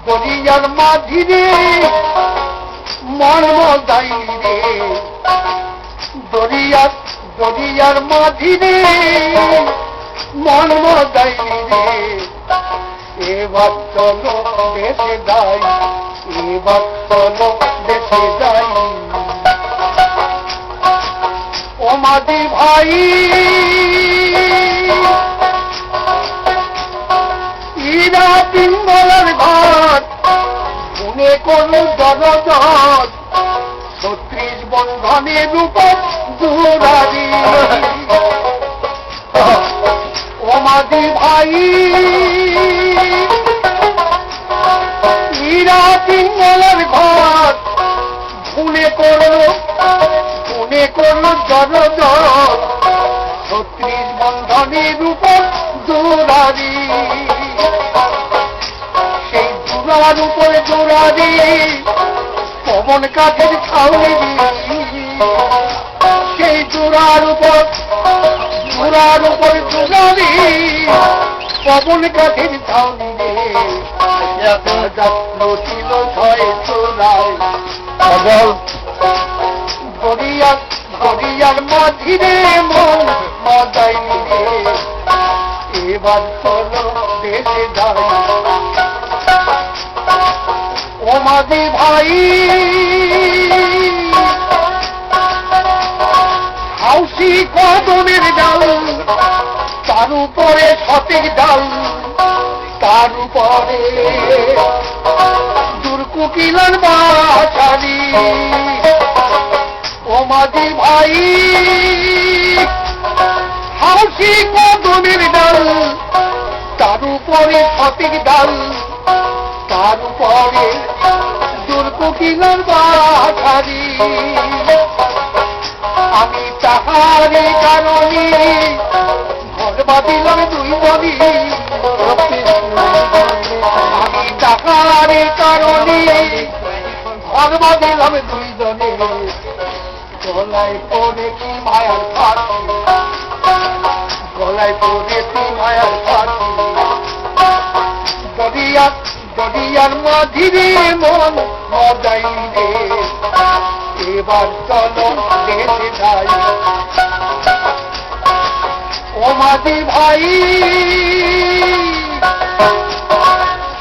দরিয়ার মাঝিরে মর্ম যাইনি রে, দরিয়ার মাঝিরে মর্ম যাইনি রে, এবার চলো দেশে যাই, এবার চলো দেশে যাই। ও মাঝি ভাই ইরা পিঙ্গলার ঘর শুনে কোন জনজট, ৩৬ বন্ধনের উপর দুরারি। ও মাঝি ভাই ইরা পিঙ্গলার ঘর শুনে কোন জনজট, ৩৬ বন্ধনের উপর দুরারি। সেই জোড়ার উপরে জোড়ারি পবন কাঠের ছাউনি, সেই জোড়ার উপর জোড়ারি পবন কাঠের ছাউনি ছিল ছয় চোরাই। দরিয়ার মাঝিরে মন মজাইনি রে, এবার চলো দেশে যাই। ও মাঝি ভাই হাউসি কদমের ডাল, তার উপরে সঠিক ডাল, তার উপরে দুর্কুকিলার বাসারি। ও মাঝি ভাই হাউসি কদমের ডাল, তার উপরে সঠিক ডাল, তার উপরে দুর্কুকিলার বাসারি। আমি তাহারে কারণে ঘর বাঁধিলাম দুই বলি, আমি তাহারে কারণে ঘর বাঁধিলাম দুইজনে, গলায় পড়ে কি মায়ার ফাঁকি, গলায় পড়ে কি মায়ার ফাঁকি। দরিয়ার মাঝিরে মন মজাইনি রে, এবার চলো দেশে যাই। ও মাঝি ভাই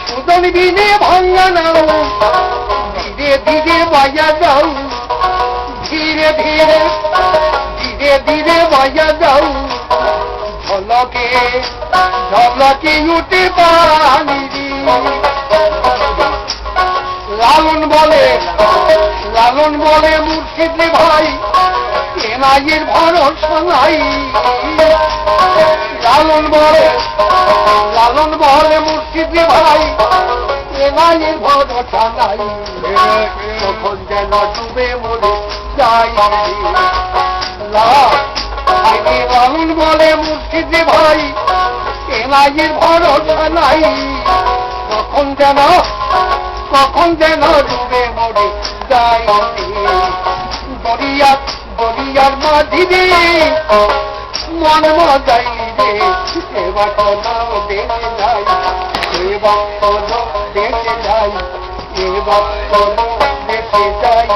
সুদন বিনে ভাঙ্গা নাও, ধীরে ধীরে বাইয়া যাও, ধীরে ধীরে বাইয়া যাও। ঝলকে উঠে পানি। লালন বলে মুর্শিদ ভাই এনাইয়ের ভরসা নাই। লালন বলে মুর্শিদ ভাই এনাইয়ের ভরসা নাই। তখন যেন ডুবে মরে যাই। লালন বলে মুর্শিদ ভাই এনাইয়ের ভরসা নাই। কখন যেন ডুবে মরে যাই। দরিয়ার মাঝিরে মন মজাই রে, এবার চলো দেশে যাই, এবার চলো দেশে যাই, এবার চলো দেশে যাই।